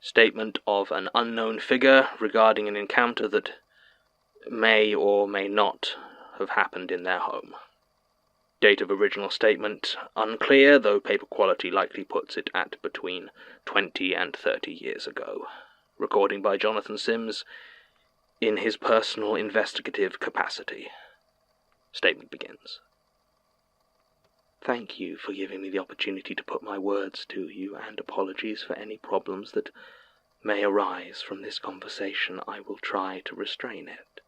Statement of an unknown figure regarding an encounter that may or may not have happened in their home. Date of original statement unclear, though paper quality likely puts it at between 20 and 30 years ago. Recording by Jonathan Sims in his personal investigative capacity. Statement begins. Thank you for giving me the opportunity to put my words to you, and apologies for any problems that may arise from this conversation. I will try to restrain it.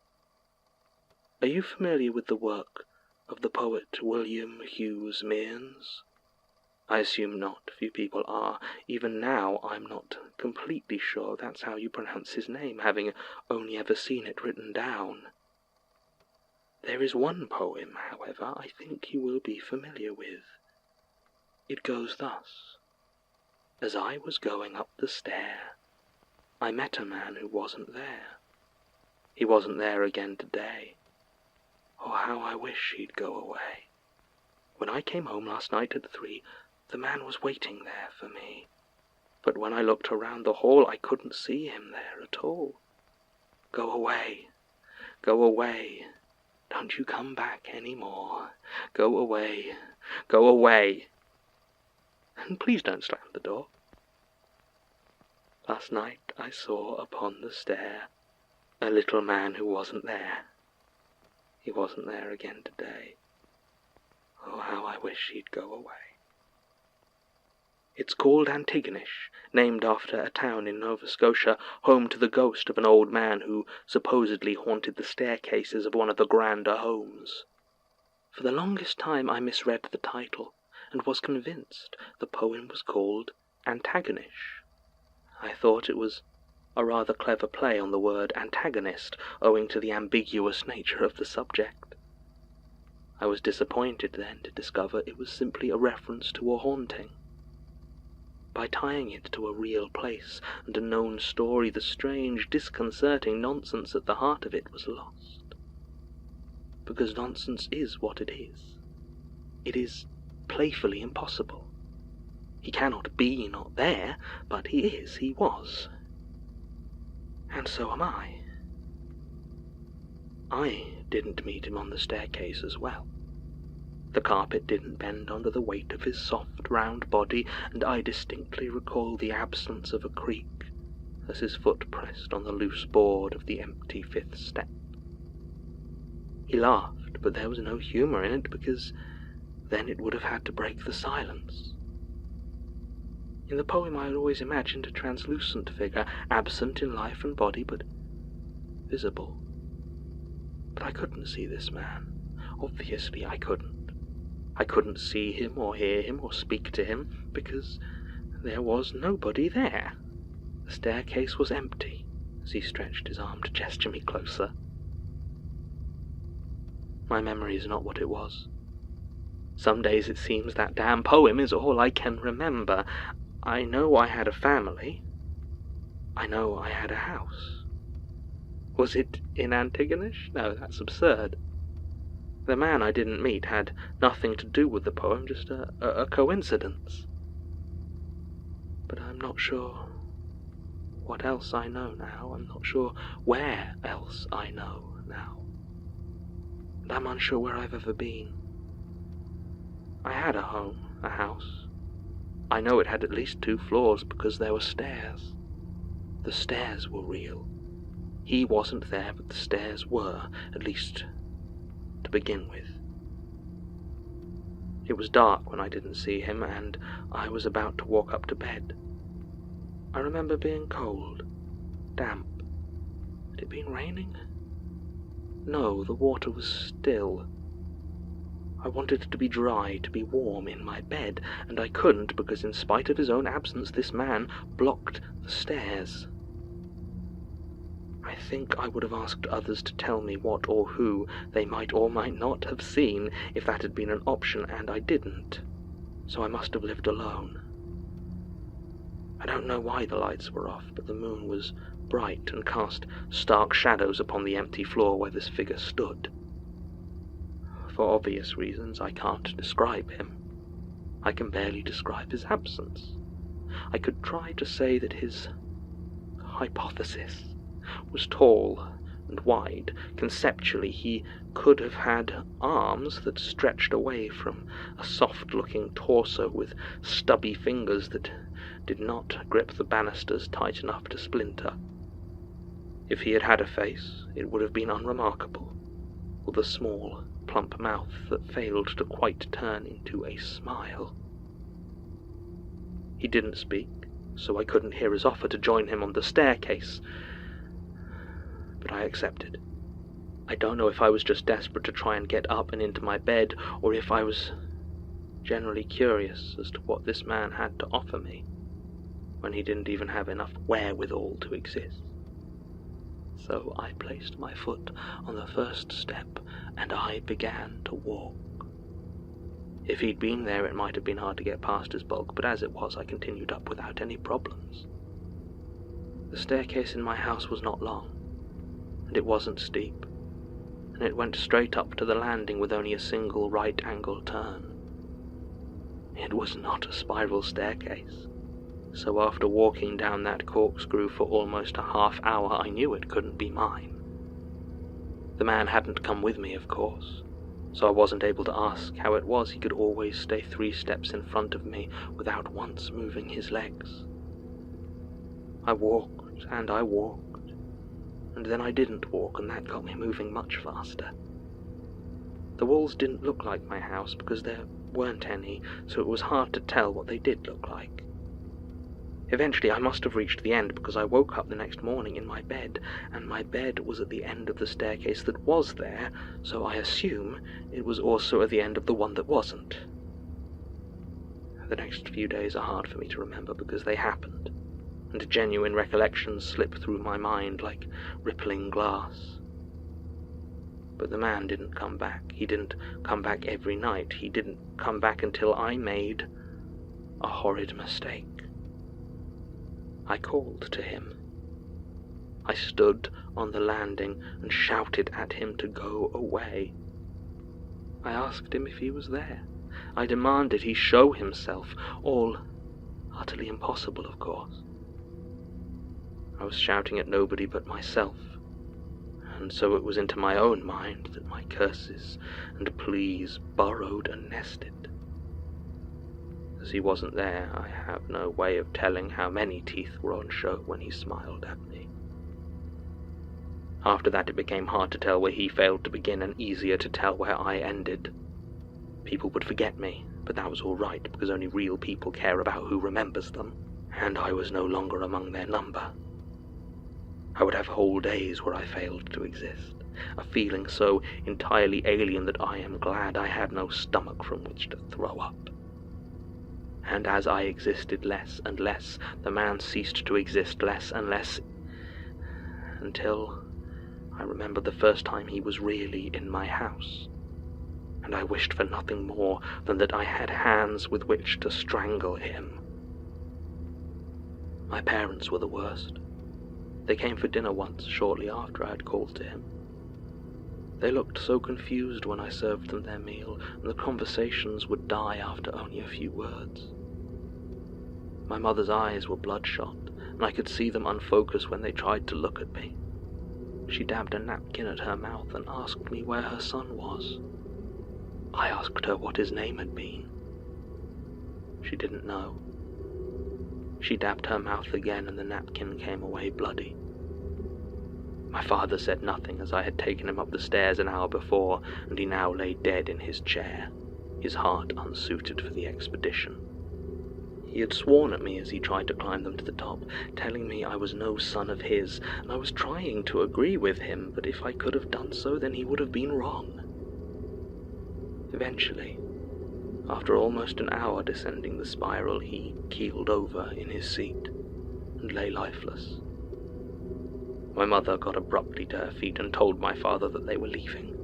Are you familiar with the work of the poet William Hughes Mearns? I assume not. Few people are. Even now I'm not completely sure that's how you pronounce his name, having only ever seen it written down. There is one poem, however, I think you will be familiar with. It goes thus. As I was going up the stair, I met a man who wasn't there. He wasn't there again today. Oh, how I wish he'd go away. When I came home last night at 3, the man was waiting there for me. But when I looked around the hall, I couldn't see him there at all. Go away. Go away. Don't you come back any more. Go away. Go away. And please don't slam the door. Last night I saw upon the stair a little man who wasn't there. He wasn't there again today. Oh, how I wish he'd go away. It's called Antigonish, named after a town in Nova Scotia, home to the ghost of an old man who supposedly haunted the staircases of one of the grander homes. For the longest time I misread the title, and was convinced the poem was called Antagonish. I thought it was a rather clever play on the word antagonist, owing to the ambiguous nature of the subject. I was disappointed then to discover it was simply a reference to a haunting. By tying it to a real place and a known story, the strange, disconcerting nonsense at the heart of it was lost. Because nonsense is what it is. It is playfully impossible. He cannot be not there, but he is, he was. And so am I. I didn't meet him on the staircase as well. The carpet didn't bend under the weight of his soft, round body, and I distinctly recall the absence of a creak as his foot pressed on the loose board of the empty 5th step. He laughed, but there was no humour in it, because then it would have had to break the silence. In the poem I had always imagined a translucent figure, absent in life and body, but visible. But I couldn't see this man. Obviously I couldn't. I couldn't see him or hear him or speak to him, because there was nobody there. The staircase was empty, as he stretched his arm to gesture me closer. My memory is not what it was. Some days it seems that damn poem is all I can remember. I know I had a family. I know I had a house. Was it in Antigonish? No, that's absurd. The man I didn't meet had nothing to do with the poem, just a coincidence. But I'm not sure what else I know now. I'm not sure where else I know now. And I'm unsure where I've ever been. I had a home, a house. I know it had at least 2 floors because there were stairs. The stairs were real. He wasn't there, but the stairs were, at least to begin with. It was dark when I didn't see him, and I was about to walk up to bed. I remember being cold, damp. Had it been raining? No, the water was still. I wanted to be dry, to be warm in my bed, and I couldn't because in spite of his own absence this man blocked the stairs. I think I would have asked others to tell me what or who they might or might not have seen if that had been an option, and I didn't, so I must have lived alone. I don't know why the lights were off, but the moon was bright and cast stark shadows upon the empty floor where this figure stood. For obvious reasons, I can't describe him. I can barely describe his absence. I could try to say that his hypothesis, was tall and wide. Conceptually, he could have had arms that stretched away from a soft-looking torso with stubby fingers that did not grip the banisters tight enough to splinter. If he had had a face, it would have been unremarkable, with a small, plump mouth that failed to quite turn into a smile. He didn't speak, so I couldn't hear his offer to join him on the staircase, but I accepted. I don't know if I was just desperate to try and get up and into my bed, or if I was generally curious as to what this man had to offer me, when he didn't even have enough wherewithal to exist. So I placed my foot on the first step, and I began to walk. If he'd been there, it might have been hard to get past his bulk, but as it was, I continued up without any problems. The staircase in my house was not long, and it wasn't steep, and it went straight up to the landing with only a single right-angle turn. It was not a spiral staircase, so after walking down that corkscrew for almost a half hour, I knew it couldn't be mine. The man hadn't come with me, of course, so I wasn't able to ask how it was he could always stay 3 steps in front of me without once moving his legs. I walked, and then I didn't walk, and that got me moving much faster. The walls didn't look like my house because there weren't any, so it was hard to tell what they did look like. Eventually I must have reached the end, because I woke up the next morning in my bed, and my bed was at the end of the staircase that was there, so I assume it was also at the end of the one that wasn't. The next few days are hard for me to remember because they happened, and genuine recollections slip through my mind like rippling glass. But the man didn't come back. He didn't come back every night. He didn't come back until I made a horrid mistake. I called to him. I stood on the landing and shouted at him to go away. I asked him if he was there. I demanded he show himself, all utterly impossible, of course. I was shouting at nobody but myself, and so it was into my own mind that my curses and pleas burrowed and nested. As he wasn't there, I have no way of telling how many teeth were on show when he smiled at me. After that, it became hard to tell where he failed to begin and easier to tell where I ended. People would forget me, but that was all right, because only real people care about who remembers them, and I was no longer among their number. I would have whole days where I failed to exist, a feeling so entirely alien that I am glad I had no stomach from which to throw up. And as I existed less and less, the man ceased to exist less and less, until I remembered the first time he was really in my house, and I wished for nothing more than that I had hands with which to strangle him. My parents were the worst. They came for dinner once, shortly after I had called to him. They looked so confused when I served them their meal, and the conversations would die after only a few words. My mother's eyes were bloodshot, and I could see them unfocus when they tried to look at me. She dabbed a napkin at her mouth and asked me where her son was. I asked her what his name had been. She didn't know. She dabbed her mouth again, and the napkin came away bloody. My father said nothing, as I had taken him up the stairs an hour before, and he now lay dead in his chair, his heart unsuited for the expedition. He had sworn at me as he tried to climb them to the top, telling me I was no son of his, and I was trying to agree with him, but if I could have done so, then he would have been wrong. Eventually, after almost an hour descending the spiral, he keeled over in his seat and lay lifeless. My mother got abruptly to her feet and told my father that they were leaving.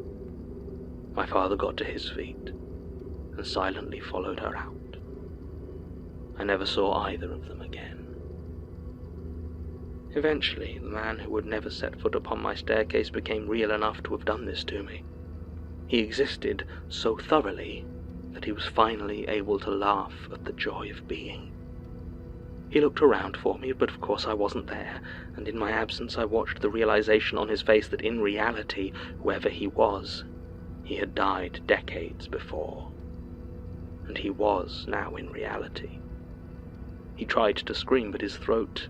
My father got to his feet and silently followed her out. I never saw either of them again. Eventually, the man who had never set foot upon my staircase became real enough to have done this to me. He existed so thoroughly that he was finally able to laugh at the joy of being. He looked around for me, but of course I wasn't there, and in my absence I watched the realization on his face that in reality, whoever he was, he had died decades before. And he was now in reality. He tried to scream, but his throat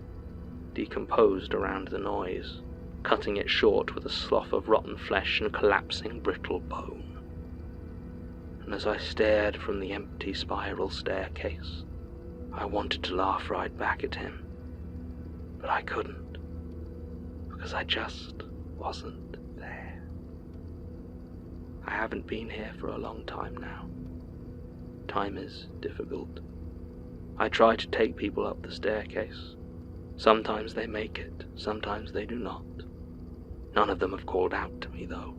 decomposed around the noise, cutting it short with a slough of rotten flesh and collapsing brittle bone. And as I stared from the empty spiral staircase, I wanted to laugh right back at him, but I couldn't, because I just wasn't there. I haven't been here for a long time now. Time is difficult. I try to take people up the staircase. Sometimes they make it, sometimes they do not. None of them have called out to me, though.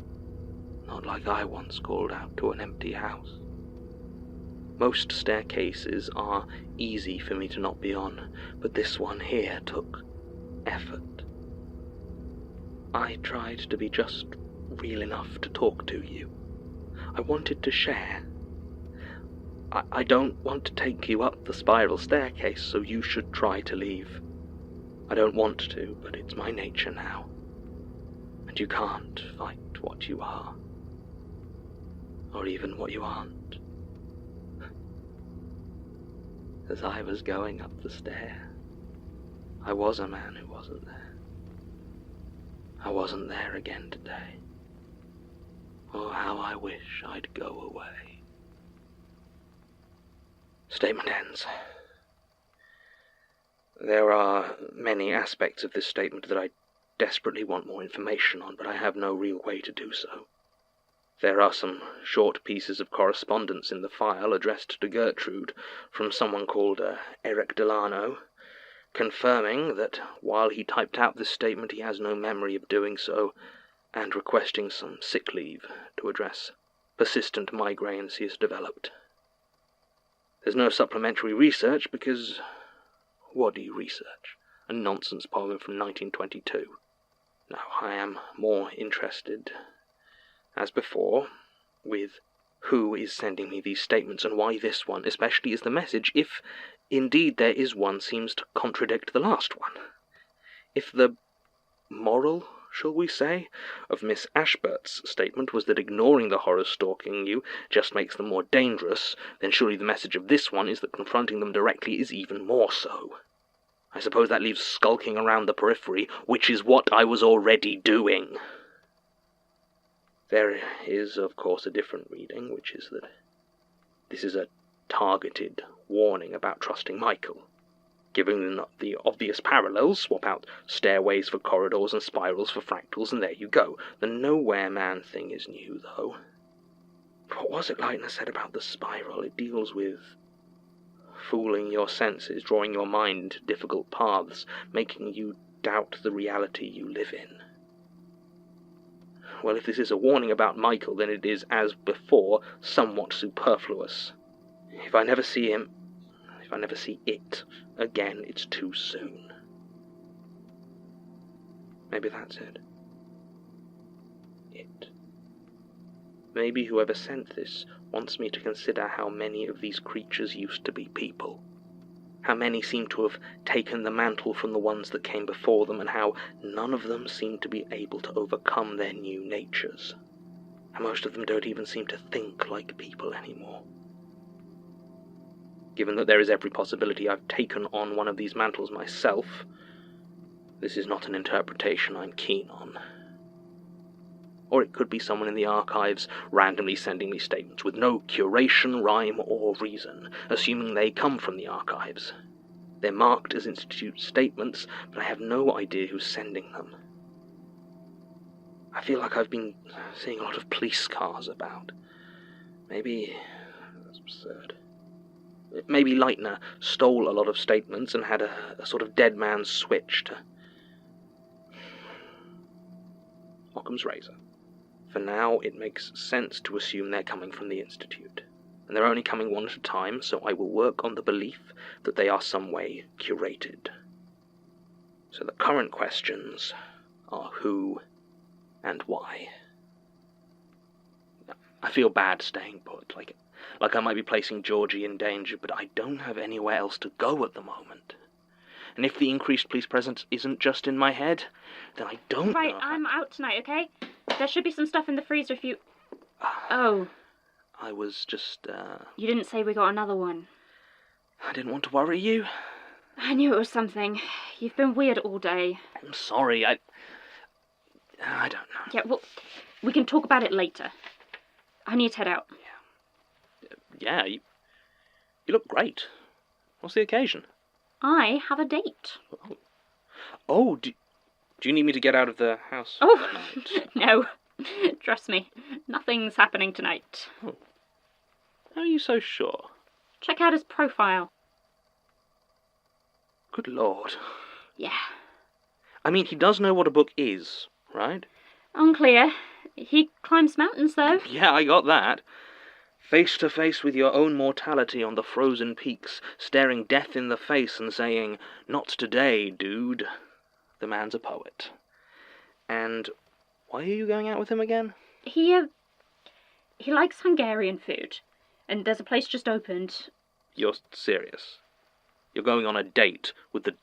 Not like I once called out to an empty house. Most staircases are easy for me to not be on, but this one here took effort. I tried to be just real enough to talk to you. I wanted to share. I don't want to take you up the spiral staircase, so you should try to leave. I don't want to, but it's my nature now. And you can't fight what you are. Or even what you aren't. As I was going up the stair, I was a man who wasn't there. I wasn't there again today. Oh, how I wish I'd go away. Statement ends. There are many aspects of this statement that I desperately want more information on, but I have no real way to do so. There are some short pieces of correspondence in the file addressed to Gertrude from someone called Eric Delano, confirming that while he typed out this statement he has no memory of doing so, and requesting some sick leave to address persistent migraines he has developed. There's no supplementary research because what do you research? A nonsense poem from 1922. No, I am more interested, as before, with who is sending me these statements and why this one, especially as the message, if indeed there is one, seems to contradict the last one. If the moral, shall we say, of Miss Ashburt's statement was that ignoring the horrors stalking you just makes them more dangerous, then surely the message of this one is that confronting them directly is even more so. I suppose that leaves skulking around the periphery, which is what I was already doing. There is, of course, a different reading, which is that this is a targeted warning about trusting Michael. Giving them the obvious parallels, swap out stairways for corridors and spirals for fractals, and there you go. The nowhere man thing is new, though. What was it Leitner said about the spiral? It deals with fooling your senses, drawing your mind into difficult paths, making you doubt the reality you live in. Well, if this is a warning about Michael, then it is, as before, somewhat superfluous. If I never see him, if I never see it again, it's too soon. Maybe that's it. It. Maybe whoever sent this wants me to consider how many of these creatures used to be people. How many seem to have taken the mantle from the ones that came before them, and how none of them seem to be able to overcome their new natures. And most of them don't even seem to think like people anymore. Given that there is every possibility I've taken on one of these mantles myself, this is not an interpretation I'm keen on. Or it could be someone in the archives randomly sending me statements with no curation, rhyme, or reason, assuming they come from the archives. They're marked as Institute statements, but I have no idea who's sending them. I feel like I've been seeing a lot of police cars about. Maybe that's absurd. Maybe Leitner stole a lot of statements and had a sort of dead man's switch to Occam's razor. For now, it makes sense to assume they're coming from the Institute, and they're only coming one at a time, so I will work on the belief that they are some way curated. So the current questions are who and why. I feel bad staying put, like I might be placing Georgie in danger, but I don't have anywhere else to go at the moment. And if the increased police presence isn't just in my head, then I don't Right, know. I'm out tonight, okay? There should be some stuff in the freezer if you... Oh. I was just, You didn't say we got another one. I didn't want to worry you. I knew it was something. You've been weird all day. I'm sorry, I don't know. Yeah, well, we can talk about it later. I need to head out. Yeah, you look great. What's the occasion? I have a date. Oh, do you need me to get out of the house Oh, tonight? no. Trust me, nothing's happening tonight. Oh. How are you so sure? Check out his profile. Good Lord. Yeah. I mean, he does know what a book is, right? Unclear. He climbs mountains, though. Yeah, I got that. Face to face with your own mortality on the frozen peaks, staring death in the face and saying, "Not today, dude." The man's a poet. And why are you going out with him again? He likes Hungarian food. And there's a place just opened. You're serious? You're going on a date with the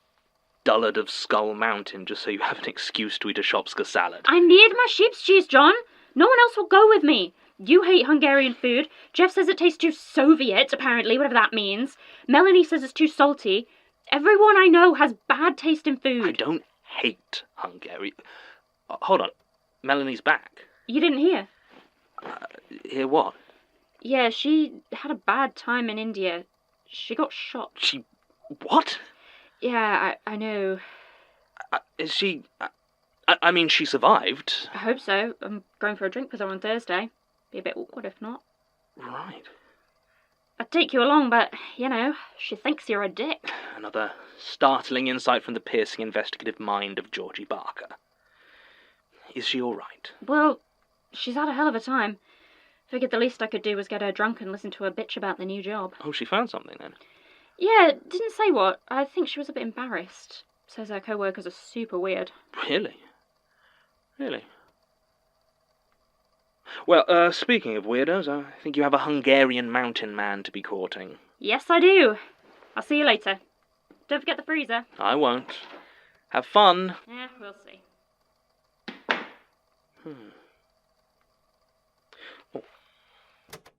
dullard of Skull Mountain just so you have an excuse to eat a Shopska salad? I need my sheep's cheese, John. No one else will go with me. You hate Hungarian food. Jeff says it tastes too Soviet, apparently, whatever that means. Melanie says it's too salty. Everyone I know has bad taste in food. I don't hate Hungary. Hold on. Melanie's back. You didn't hear? Hear what? Yeah, she had a bad time in India. She got shot. She... What? Yeah, I know. Is she... I mean, she survived. I hope so. I'm going for a drink with her on Thursday. Be a bit awkward if not. Right. I'd take you along, but, you know, she thinks you're a dick. Another startling insight from the piercing investigative mind of Georgie Barker. Is she all right? Well, she's had a hell of a time. Figured the least I could do was get her drunk and listen to her bitch about the new job. Oh, she found something then? Yeah, didn't say what. I think she was a bit embarrassed. Says her co-workers are super weird. Really? Really? Well, speaking of weirdos, I think you have a Hungarian mountain man to be courting. Yes, I do. I'll see you later. Don't forget the freezer. I won't. Have fun. Yeah, we'll see.